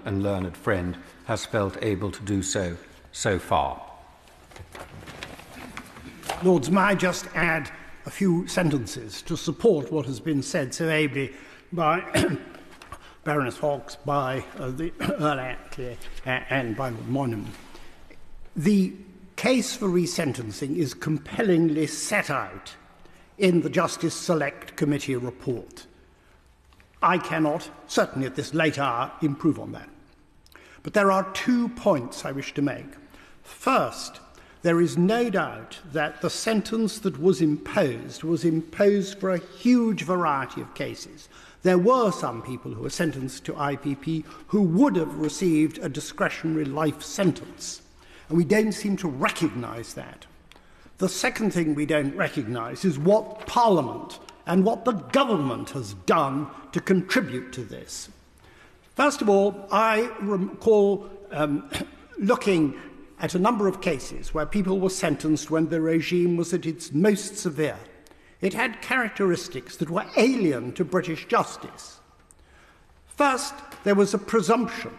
and learned friend has felt able to do so far. Lords, may I just add a few sentences to support what has been said so ably by Baroness Fox, by the Earl Attlee, and by Lord Monaghan. The case for resentencing is compellingly set out in the Justice Select Committee report. I cannot, certainly at this late hour, improve on that. But there are 2 points I wish to make. First, there is no doubt that the sentence that was imposed for a huge variety of cases. There were some people who were sentenced to IPP who would have received a discretionary life sentence, and we don't seem to recognise that. The second thing we don't recognise is what Parliament and what the government has done to contribute to this. First of all, I recall looking at a number of cases where people were sentenced when the regime was at its most severe. It had characteristics that were alien to British justice. First, there was a presumption,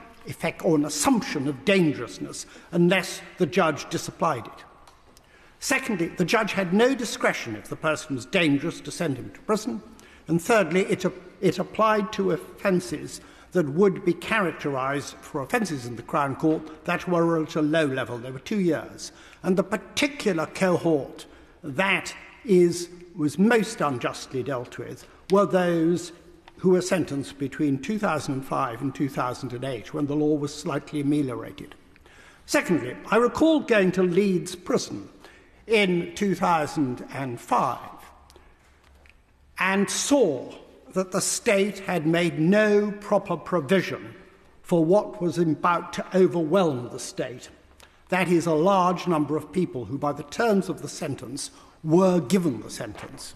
or an assumption of dangerousness unless the judge disapplied it. Secondly, the judge had no discretion if the person was dangerous to send him to prison. And thirdly, it applied to offences that would be characterised for offences in the Crown Court that were at a low level. They were 2 years. And the particular cohort that was most unjustly dealt with were those who were sentenced between 2005 and 2008, when the law was slightly ameliorated. Secondly, I recall going to Leeds Prison in 2005 and saw that the state had made no proper provision for what was about to overwhelm the state. That is, a large number of people who, by the terms of the sentence, were given the sentence.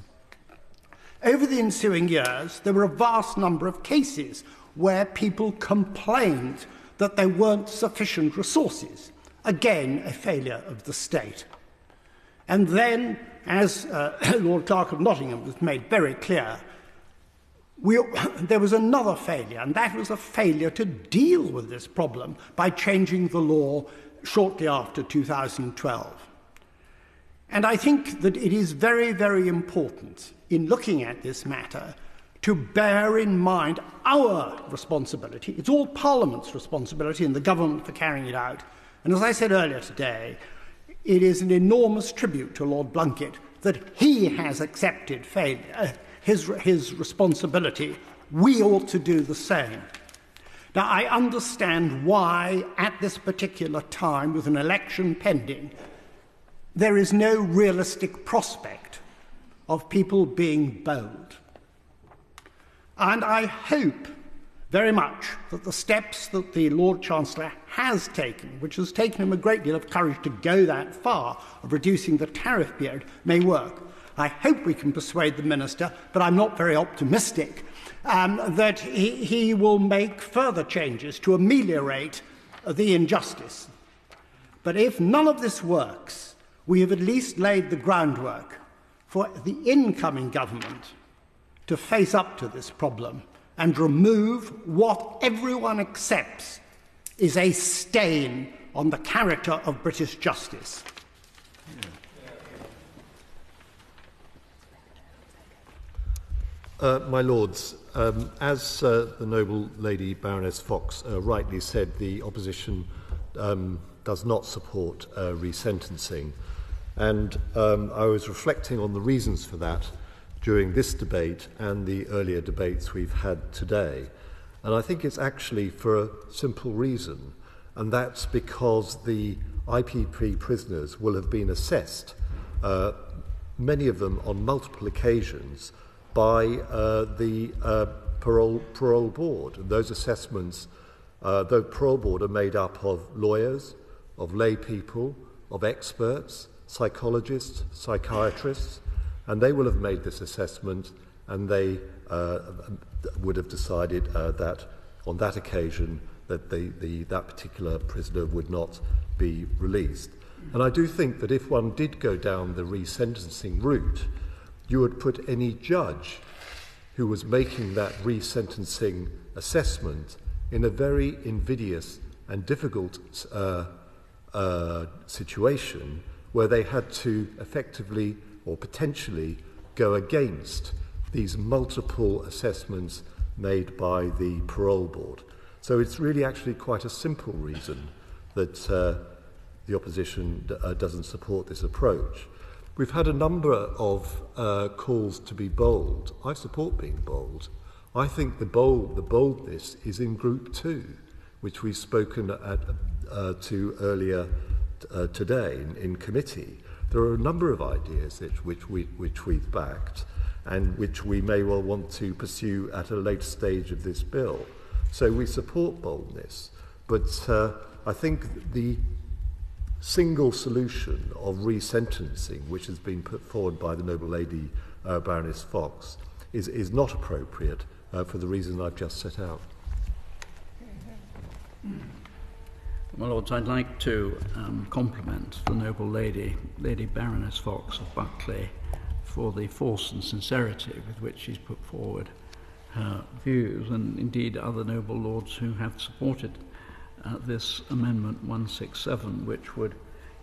Over the ensuing years, there were a vast number of cases where people complained that there weren't sufficient resources. Again, a failure of the state. And then, as Lord Clerk of Nottingham has made very clear, there was another failure, and that was a failure to deal with this problem by changing the law shortly after 2012. And I think that it is very, very important in looking at this matter to bear in mind our responsibility. It's all Parliament's responsibility and the government for carrying it out. And as I said earlier today, it is an enormous tribute to Lord Blunkett that he has accepted failure, his responsibility. We ought to do the same. Now, I understand why, at this particular time, with an election pending, there is no realistic prospect of people being bold. And I hope very much that the steps that the Lord Chancellor has taken, which has taken him a great deal of courage to go that far, of reducing the tariff period, may work. I hope we can persuade the Minister, but I'm not very optimistic, that he will make further changes to ameliorate the injustice. But if none of this works, we have at least laid the groundwork for the incoming government to face up to this problem and remove what everyone accepts is a stain on the character of British justice. My Lords, as the noble Lady Baroness Fox rightly said, the opposition does not support resentencing. And I was reflecting on the reasons for that during this debate and the earlier debates we've had today. And I think it's actually for a simple reason, and that's because the IPP prisoners will have been assessed, many of them on multiple occasions, by the parole board. And those assessments, the parole board are made up of lawyers, of lay people, of experts, psychologists, psychiatrists, and they will have made this assessment, and they would have decided that on that occasion that that particular prisoner would not be released. And I do think that if one did go down the resentencing route, you would put any judge who was making that resentencing assessment in a very invidious and difficult situation where they had to effectively or potentially go against these multiple assessments made by the parole board. So it's really actually quite a simple reason that the opposition doesn't support this approach. We've had a number of calls to be bold. I support being bold. I think the boldness is in Group 2, which we've spoken to earlier today in committee. There are a number of ideas which we've backed and which we may well want to pursue at a later stage of this bill. So we support boldness, but I think the single solution of resentencing, which has been put forward by the noble lady Baroness Fox, is not appropriate for the reason I've just set out. My Lords, I'd like to compliment the noble lady, Lady Baroness Fox of Buckley, for the force and sincerity with which she's put forward her views, and indeed other noble lords who have supported this Amendment 167, which would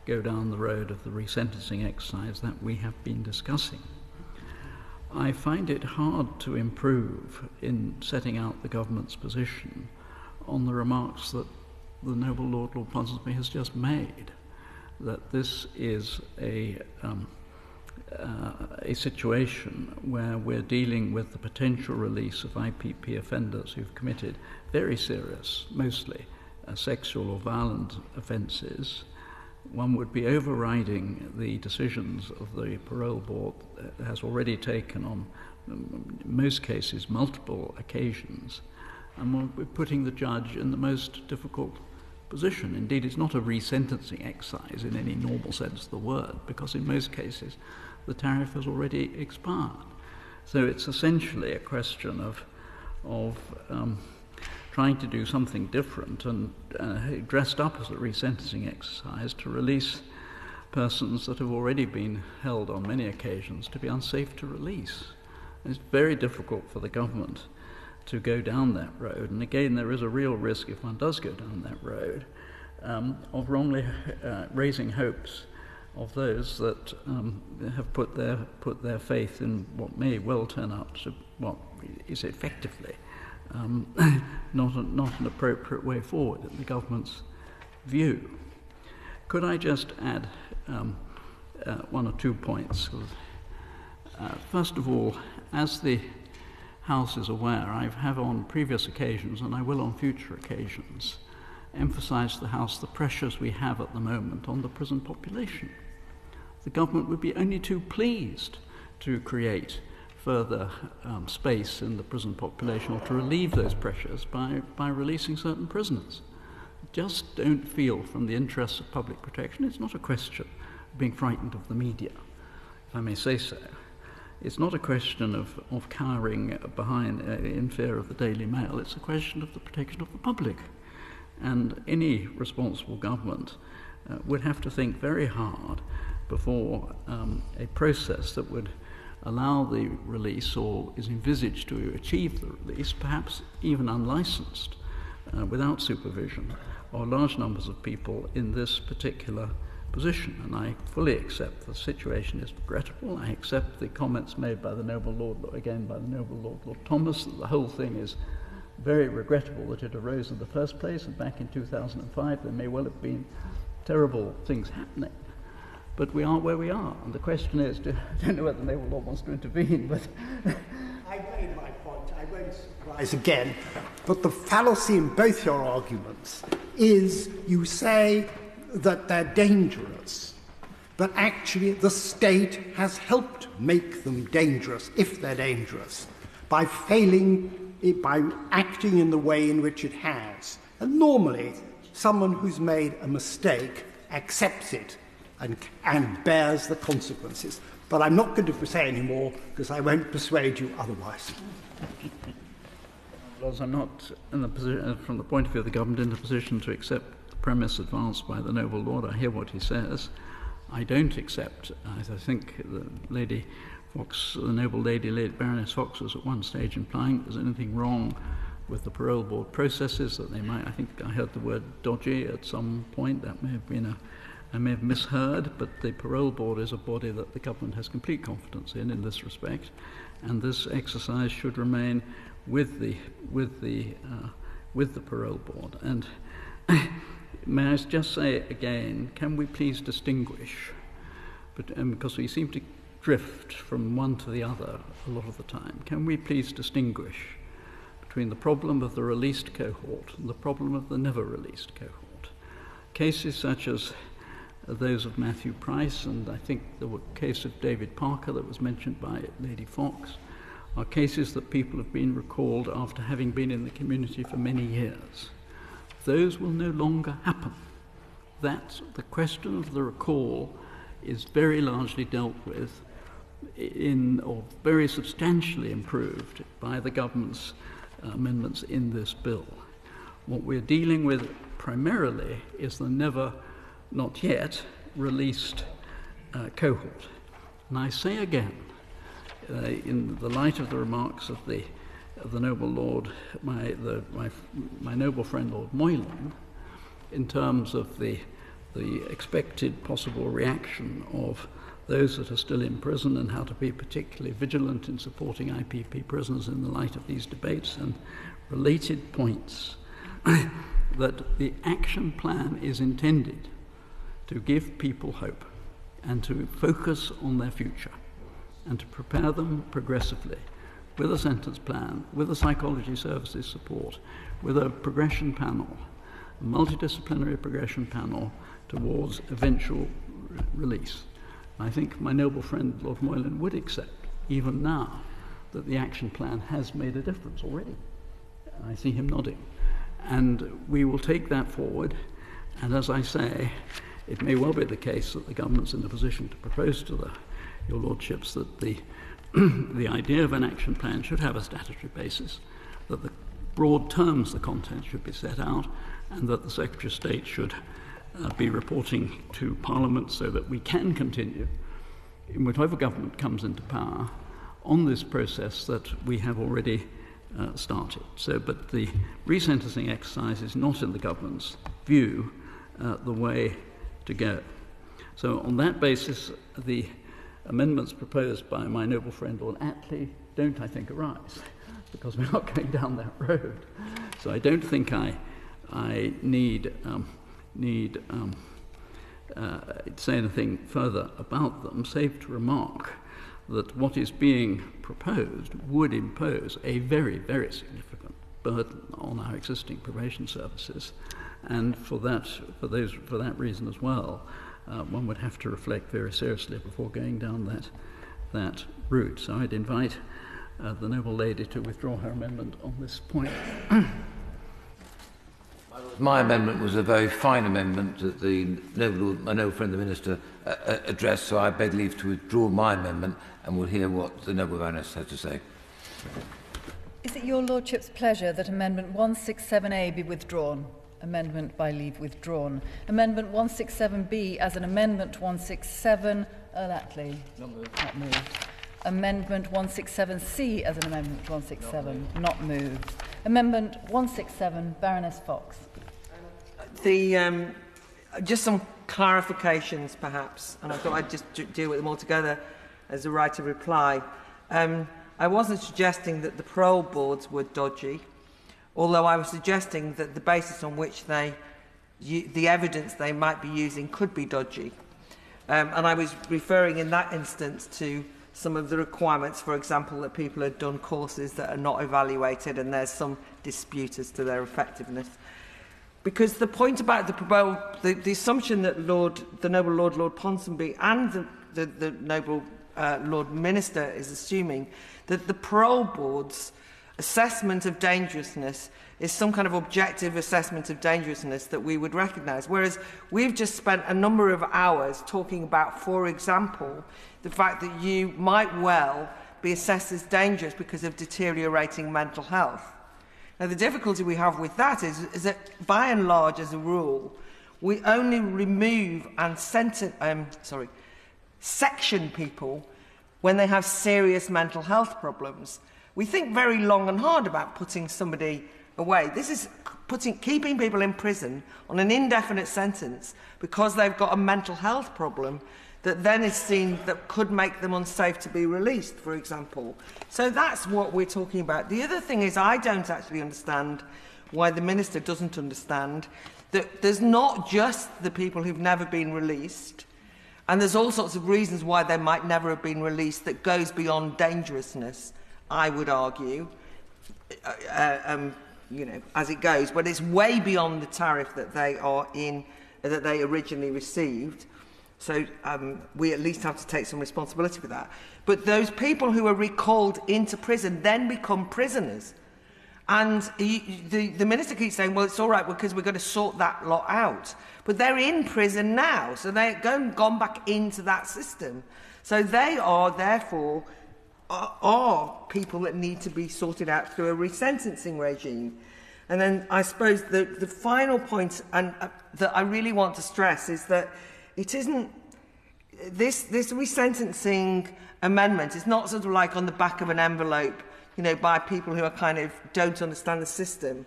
go down the road of the resentencing exercise that we have been discussing. I find it hard to improve in setting out the government's position on the remarks that the noble Lord Ponsonby has just made, that this is a situation where we're dealing with the potential release of IPP offenders who've committed very serious, mostly sexual or violent offences. One would be overriding the decisions of the parole board that has already taken on, in most cases, multiple occasions, and we'll be putting the judge in the most difficult position. Indeed, it's not a resentencing exercise in any normal sense of the word, because in most cases the tariff has already expired. So it's essentially a question of trying to do something different and dressed up as a resentencing exercise to release persons that have already been held on many occasions to be unsafe to release. And it's very difficult for the government to go down that road. And again, there is a real risk, if one does go down that road, of wrongly raising hopes of those that have put their faith in what may well turn out to what is effectively not an appropriate way forward in the government's view. Could I just add one or 2 points? First of all, as the House is aware, I have on previous occasions, and I will on future occasions, emphasised to the House the pressures we have at the moment on the prison population. The government would be only too pleased to create further space in the prison population or to relieve those pressures by releasing certain prisoners. Just don't feel, from the interests of public protection, it's not a question of being frightened of the media, if I may say so. It's not a question of cowering behind in fear of the Daily Mail. It's a question of the protection of the public. And any responsible government would have to think very hard before a process that would allow the release or is envisaged to achieve the release, perhaps even unlicensed, without supervision, or large numbers of people in this particular position. And I fully accept the situation is regrettable. I accept the comments made by the noble Lord Lord Thomas, that the whole thing is very regrettable that it arose in the first place, and back in 2005 there may well have been terrible things happening. But we are where we are, and the question is, I don't know whether the noble Lord wants to intervene, but I made my point. I won't rise again. But the fallacy in both your arguments is you say that they're dangerous, but actually the state has helped make them dangerous, if they're dangerous, by acting in the way in which it has. And normally, someone who's made a mistake accepts it and bears the consequences. But I'm not going to say any more, because I won't persuade you otherwise. Well, I'm not, in the position, from the point of view of the government, in a position to accept the premise advanced by the noble Lord. I hear what he says. I don't accept, as I think the Lady Fox, the noble Lady Baroness Fox was at one stage implying there's anything wrong the parole board processes, that they might, I think I heard the word dodgy at some point, that may have been I may have misheard, but the parole board is a body that the government has complete confidence in this respect, and this exercise should remain with the parole board. And may I just say again, can we please distinguish, because we seem to drift from one to the other a lot of the time, can we please distinguish between the problem of the released cohort and the problem of the never released cohort? Cases such as those of Matthew Price, and I think the case of David Parker that was mentioned by Lady Fox, are cases that people have been recalled after having been in the community for many years. Those will no longer happen. That the question of the recall is very largely dealt with or very substantially improved by the government's amendments in this bill. What we're dealing with primarily is the not yet released cohort. And I say again, in the light of the remarks of the noble Lord, my noble friend Lord Moylan, in terms of the expected possible reaction of those that are still in prison and how to be particularly vigilant in supporting IPP prisoners in the light of these debates and related points, that the action plan is intended to give people hope and to focus on their future and to prepare them progressively with a sentence plan, with a psychology services support, with a progression panel, a multidisciplinary progression panel towards eventual release. I think my noble friend Lord Moylan would accept, even now, that the action plan has made a difference already. I see him nodding. And we will take that forward, and as I say, it may well be the case that the government's in a position to propose to your lordships that the idea of an action plan should have a statutory basis, that the broad terms, the content should be set out, and that the Secretary of State should be reporting to Parliament so that we can continue, in whatever government comes into power, on this process that we have already started. But the resentencing exercise is not, in the government's view, the way to go. So on that basis, the amendments proposed by my noble friend Lord Attlee don't, I think, arise, because we're not going down that road. So I don't think I need say anything further about them, save to remark that what is being proposed would impose a very, very significant burden on our existing probation services, and for that reason as well, one would have to reflect very seriously before going down that route. So I'd invite the noble lady to withdraw her amendment on this point. My amendment was a very fine amendment that my noble friend the Minister addressed, so I beg leave to withdraw my amendment, and we'll hear what the noble Baroness has to say. Is it your Lordship's pleasure that Amendment 167A be withdrawn? Amendment by leave withdrawn. Amendment 167B as an Amendment 167, Earl Attlee. Not moved. Amendment 167C as an Amendment 167, not moved. Amendment 167, Baroness Fox. Just some clarifications, perhaps, and I thought I'd just deal with them all together as a right of reply. I wasn't suggesting that the parole boards were dodgy, although I was suggesting that the basis on which the evidence they might be using could be dodgy. And I was referring in that instance to some of the requirements, for example, that people had done courses that are not evaluated and there's some dispute as to their effectiveness. Because the point about the assumption that the noble Lord Ponsonby and the noble Lord Minister is assuming that the parole board's assessment of dangerousness is some kind of objective assessment of dangerousness that we would recognise. Whereas we've just spent a number of hours talking about, for example, the fact that you might well be assessed as dangerous because of deteriorating mental health. Now, the difficulty we have with that is that, by and large, as a rule, we only remove and section people when they have serious mental health problems. We think very long and hard about putting somebody away. This is keeping people in prison on an indefinite sentence because they've got a mental health problem that then is seen that could make them unsafe to be released, for example. So that's what we're talking about. The other thing is I don't actually understand why the Minister doesn't understand that there's not just the people who've never been released, and there's all sorts of reasons why they might never have been released that goes beyond dangerousness, I would argue, you know, as it goes, but it's way beyond the tariff that they are in, that they originally received. So we at least have to take some responsibility for that. But those people who are recalled into prison then become prisoners. And the Minister keeps saying, well, it's all right because we're going to sort that lot out. But they're in prison now, so they've gone back into that system. So they are, therefore, are people that need to be sorted out through a resentencing regime. And then I suppose the final point that I really want to stress is that it isn't, this resentencing amendment is not sort of like on the back of an envelope, you know, by people who are kind of don't understand the system.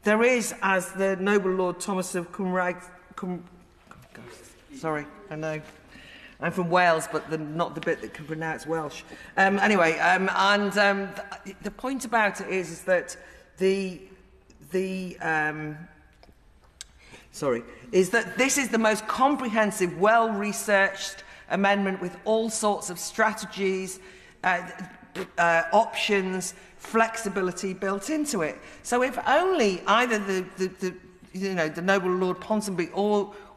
There is, as the noble Lord Thomas of sorry, I know, I'm from Wales, but not the bit that can pronounce Welsh. Anyway, the point about it is that is that this is the most comprehensive, well-researched amendment with all sorts of strategies, options, flexibility built into it. So if only either the noble Lord Ponsonby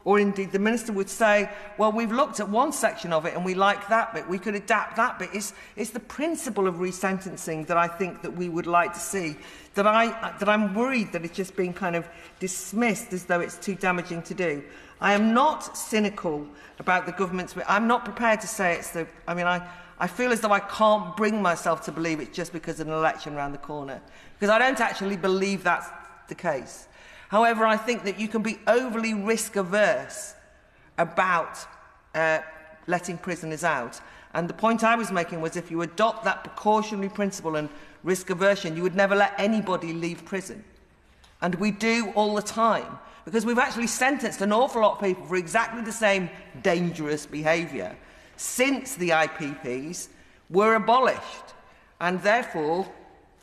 or indeed the Minister would say, well, we've looked at one section of it and we like that bit, we could adapt that bit. It's the principle of resentencing that I think that we would like to see, that I'm worried that it's just being kind of dismissed as though it's too damaging to do. I am not cynical about the government's... I'm not prepared to say it's the... I mean, I feel as though I can't bring myself to believe it's just because of an election around the corner, because I don't actually believe that's the case. However, I think that you can be overly risk-averse about letting prisoners out. And the point I was making was if you adopt that precautionary principle and risk aversion, you would never let anybody leave prison. And we do all the time, because we've actually sentenced an awful lot of people for exactly the same dangerous behaviour since the IPPs were abolished. And therefore,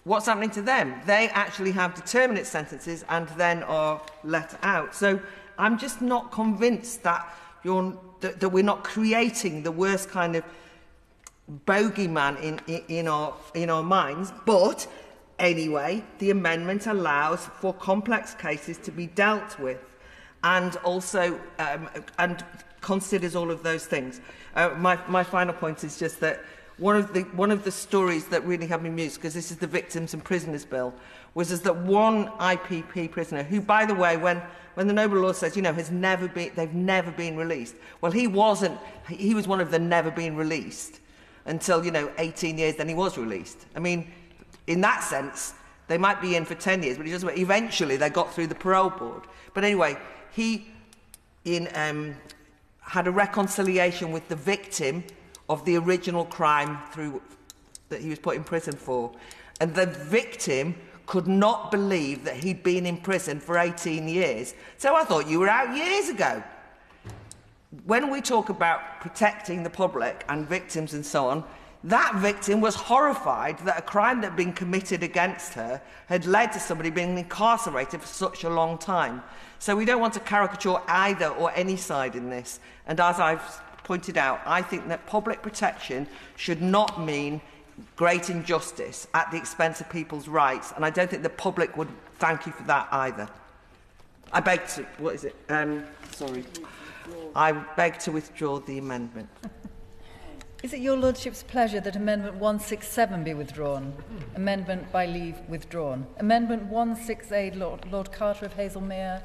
what's happening to them? They actually have determinate sentences and then are let out. So I'm just not convinced that we're not creating the worst kind of bogeyman in our minds. But anyway, the amendment allows for complex cases to be dealt with, and also and considers all of those things. My final point is just that one of the stories that really had me amused, because this is the Victims and Prisoners Bill, was that one IPP prisoner, who, by the way, when the noble Lord says, you know, they've never been released, well, he was one of the never been released until, you know, 18 years, then he was released. I mean, in that sense, they might be in for 10 years, but eventually they got through the parole board. But anyway, he had a reconciliation with the victim of the original crime that he was put in prison for. And the victim could not believe that he'd been in prison for 18 years. So I thought you were out years ago. When we talk about protecting the public and victims and so on, that victim was horrified that a crime that had been committed against her had led to somebody being incarcerated for such a long time. So we don't want to caricature either or any side in this. And as I've pointed out, I think that public protection should not mean great injustice at the expense of people's rights. And I don't think the public would thank you for that either. I beg to... What is it? Sorry. I beg to withdraw the amendment. Is it your Lordship's pleasure that Amendment 167 be withdrawn? Amendment by leave withdrawn. Amendment 168, Lord Carter of Hazelmere.